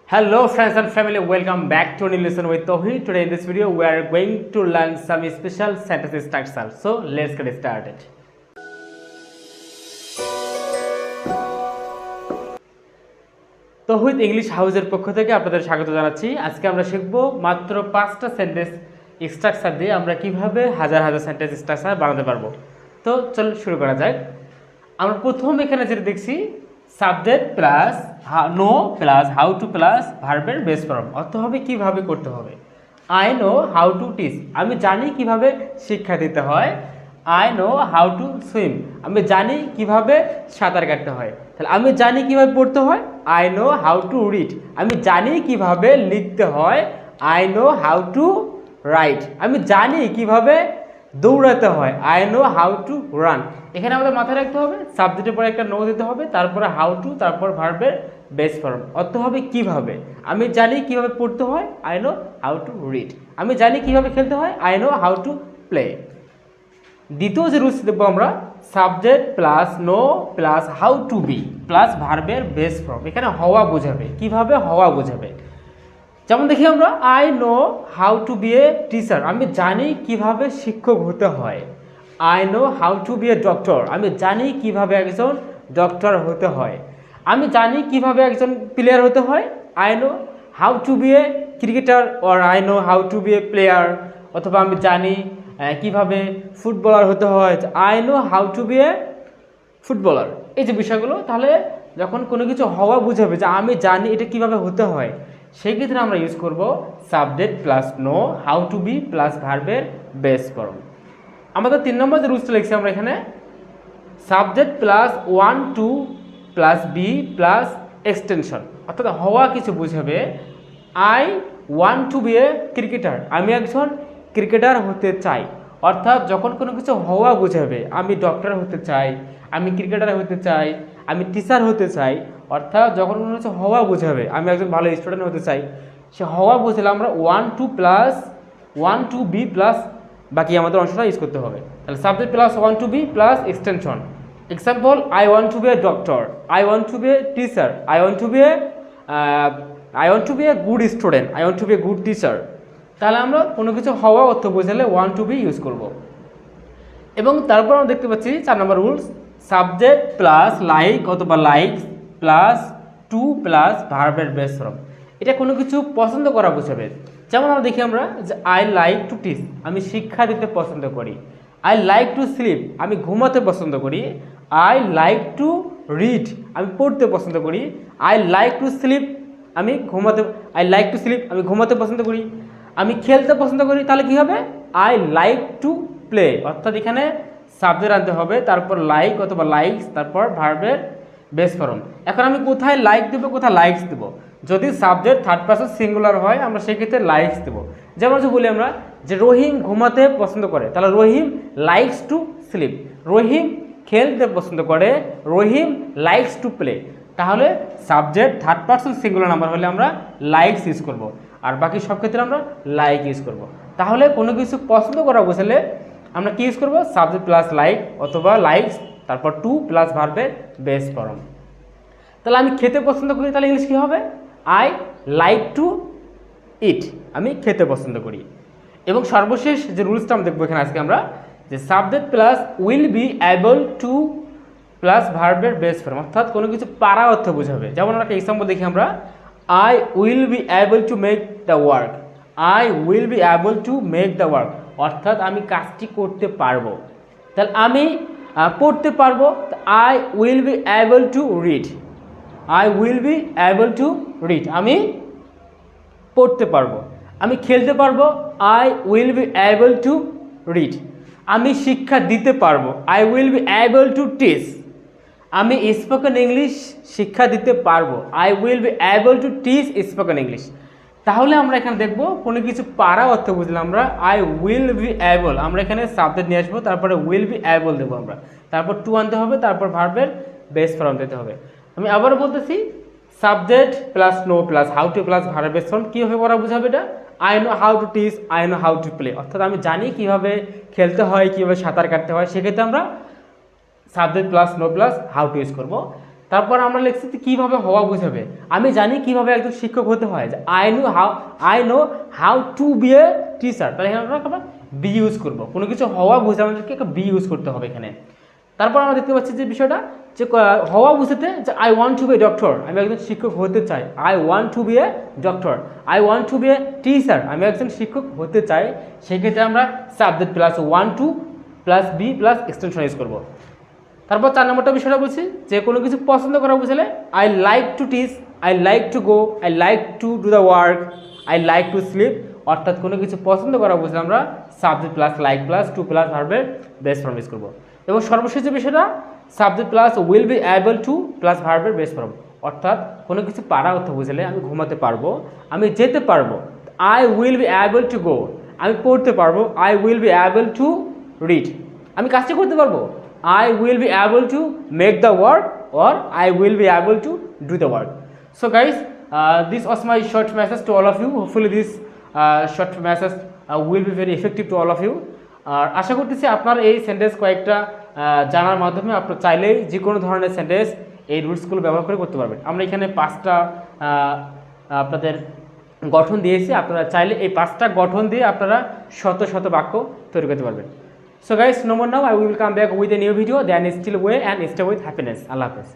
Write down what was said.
Hello friends and family, welcome back to a new lesson with Tohi. Today in this video we are going to learn some special sentence structure. So let's get started. Tohi English House এর পক্ষ থেকে আপনাদের স্বাগত জানাচ্ছি। আজকে আমরা শিখব মাত্র 5টা সেন্টেন্স স্ট্রাকচার দিয়ে আমরা কিভাবে হাজার হাজার সেন্টেন্স স্ট্রাকচার বানাতে পারবো। তো চল শুরু করা যাক। আমরা প্রথম এখানে যেটা দেখছি subject plus know plus how to plus ভার্বের বেস ফর্ম। অর্থ হবে কিভাবে করতে হবে। I know how to teach, আমি জানি কিভাবে শিক্ষা দিতে হয়। I know how to swim, আমি জানি কিভাবে সাঁতার কাটতে হয়। তাহলে আমি জানি কিভাবে পড়তে হয়। I know how to read, আমি জানি কিভাবে লিখতে হয়। I know how two right, আমি জানি কিভাবে দৌড়াতে হয়। I know how to run. এখানে আমাদের মাথায় রাখতে হবে সাবজেক্টের পরে একটা নো দিতে হবে, তারপরে হাউ টু, তারপর ভার্বের বেস ফর্ম। অর্থ হবে কিভাবে, আমি জানি কিভাবে পড়তে হয়। I know how to read, আমি জানি কিভাবে খেলতে হয়। I know how to play. দ্বিতীয় যে রুলস দেখবো আমরা subject plus know plus how to be plus ভার্বের বেস ফর্ম। এখানে হওয়া বোঝাবে, কিভাবে হওয়া বোঝাবে। যেমন দেখি আমরা I know how to be a teacher, আমি জানি কিভাবে শিক্ষক হতে হয়। I know how to be a doctor, আমি জানি কিভাবে একজন ডক্টর হতে হয়। আমি জানি কিভাবে একজন প্লেয়ার হতে হয়। I know how to be a cricketer or I know how to be a player. অথবা আমি জানি কিভাবে ফুটবলার হতে হয়। I know how to be a footballer. এই যে বিষয়গুলো, তাহলে যখন কোনো কিছু হওয়া বুঝাবে যে আমি জানি এটা কিভাবে হতে হয়, সেই ক্ষেত্রে আমরা ইউজ করব subject plus know how to be plus ভার্বের বেস ফর্ম। আমাদের 3 নম্বর যে রুলসটা লিখছি আমরা এখানে subject plus want to plus be plus extension. অর্থাৎ হওয়া কিছু বুঝাবে। I want to be a cricketer, আমি একজন ক্রিকেটার হতে চাই। অর্থাৎ যখন কোনো কিছু হওয়া বুঝাবে, আমি ডক্টর হতে চাই, আমি ক্রিকেটার হতে চাই, আমি টিচার হতে চাই। অর্থাৎ যখন কোনো কিছু হওয়া বুঝাবে, আমি একজন ভালো স্টুডেন্ট হতে চাই, সে হওয়া বুঝলে আমরা ওয়ান টু বি প্লাস বাকি আমাদের অংশটা ইউজ করতে হবে। তাহলে subject plus want to be plus extension. Example I want to be a doctor, I want to be a teacher, I want to be a good student, I want to be a good teacher. তাহলে আমরা কোনো কিছু হওয়া অর্থ বোঝালে one to B use করব। এবং তারপর আমরা দেখতে পাচ্ছি 4 নম্বর রুলস সাবজেক্ট প্লাস লাইক অথবা লাইকস প্লাস টু প্লাস ভার্বের বেস ফর্ম। এটা কোনো কিছু পছন্দ করা বোঝাবে। যেমন আমরা দেখি আমরা যে আই লাইক টু টিচ, আমি শিক্ষা দিতে পছন্দ করি। আই লাইক টু স্লিপ, আমি ঘুমাতে পছন্দ করি। আই লাইক টু রিড, আমি পড়তে পছন্দ করি। আই লাইক টু স্লিপ, আমি ঘুমাতে পছন্দ করি। আমি খেলতে পছন্দ করি। তাহলে কি হবে আই লাইক টু প্লে। অর্থাৎ এখানে সাবজেক্ট আনতে হবে, তারপর লাইক অথবা লাইকস, তারপর ভার্বের বেস ফর্ম। এখন আমি কোথায় লাইক দেবো, কোথায় লাইকস দেবো। যদি সাবজেক্ট থার্ড পারসন সিঙ্গুলার হয় আমরা সেক্ষেত্রে লাইকস দেবো। যেমন যে বলি আমরা যে রহিম ঘুমাতে পছন্দ করে, তাহলে রহিম লাইকস টু স্লিপ। রহিম খেলতে পছন্দ করে, রহিম লাইকস টু প্লে। তাহলে subject third person singular number হলে আমরা লাইকস ইউজ করব, আর বাকি সব ক্ষেত্রে আমরা লাইক ইউজ করব। তাহলে কোনো কিছু পছন্দ করা বোঝালে আমরা কি ইউজ করব সাবজেক্ট প্লাস লাইক অথবা লাইকস, তারপর টু প্লাস ভার্বের বেস ফর্ম। তাহলে আমি খেতে পছন্দ করি, তাহলে ইংলিশ কী হবে আই লাইক টু ইট, আমি খেতে পছন্দ করি। এবং সর্বশেষ যে রুলসটা আমরা দেখবো এখানে আজকে আমরা যে subject plus will be able to plus ভার্বের বেস ফর্ম। অর্থাৎ কোনো কিছু পারা অর্থ বোঝাবে। যেমন আমরা একটা এক্সাম্পল দেখি আমরা I will be able to make the work, I will be able to make the work. অর্থাৎ আমি কাজটি করতে পারবো। তাহলে আমি পড়তে পারবো, I will be able to read, I will be able two read, আমি পড়তে পারবো। আমি খেলতে পারবো, I will be able two read. আমি শিক্ষা দিতে পারবো, I will be able two teach. আমি স্পোকেন ইংলিশ শিক্ষা দিতে পারবো, I will be able to teach spoken English. তাহলে আমরা এখানে দেখবো কোনো কিছু পারা অর্থ বুঝলাম আমরা আই উইল বি অ্যাবল, আমরা এখানে সাবজেক্ট নিয়ে আসবো, তারপরে উইল বি অ্যাবল দেবো আমরা, তারপর টু আনতে হবে, তারপর ভার্বের বেস ফর্ম দিতে হবে। আমি আবারও বলতেছি subject plus know plus how to plus ভার্বের বেস ফর্ম। কীভাবে করা বুঝাবে এটা I know how to teach, I know how to play. অর্থাৎ আমি জানি কীভাবে খেলতে হয়, কীভাবে সাঁতার কাটতে হয়, সেক্ষেত্রে আমরা subject plus know plus how to use করবো। তারপর আমরা লিখছি যে কীভাবে হওয়া বুঝাবে। আমি জানি কিভাবে একজন শিক্ষক হতে হয়, যে I know how to be a teacher. তাহলে এখানে আমরা বি ইউজ করবো, কোনো কিছু হওয়া বুঝে আমাদেরকে বি ইউজ করতে হবে এখানে। তারপর আমরা দেখতে পাচ্ছি যে বিষয়টা যে হওয়া বুঝতে, যে I want to be a doctor, আমি একজন শিক্ষক হতে চাই। I want to be a doctor. I want to be a teacher, আমি একজন শিক্ষক হতে চাই। সেক্ষেত্রে আমরা subject plus want to plus be plus extension use করবো। তারপর 4 নম্বরটা বিষয়টা বলছি যে কোনো কিছু পছন্দ করা বুঝলে, I like to teach, I like to go, I like to do the work, I like to sleep. অর্থাৎ কোনো কিছু পছন্দ করা বুঝলে আমরা subject plus like plus to plus ভার্বের বেস ফর্ম ইউজ করবো। এবং সর্বশেষ যে বিষয়টা subject plus will be able to plus ভার্বের বেস ফর্ম। অর্থাৎ কোনো কিছু পারা অর্থ বুঝলে, আমি ঘুমাতে পারবো, আমি যেতে পারবো, I will be able to go, আমি পড়তে পারবো, I will be able two read, আমি কাজটা করতে পারবো, I will be able to make the work, or I will be able to do the work. So guys, this was my short message to all of you. Hopefully this short message will be very effective to all of you. আর আশা করতেছি আপনার এই sentence কয়েকটা জানার মাধ্যমে আপনার চাইলেই যে কোনো ধরনের সেন্টেন্স এই রুলসগুলো ব্যবহার করে করতে পারবেন। আমরা এখানে 5টা আপনাদের গঠন দিয়েছি, আপনারা চাইলে এই 5টা গঠন দিয়ে আপনারা শত শত বাক্য তৈরি করতে পারবেন। So guys, no more now. I will come back with a new video. Then still way and stay with happiness. Allah Hafiz.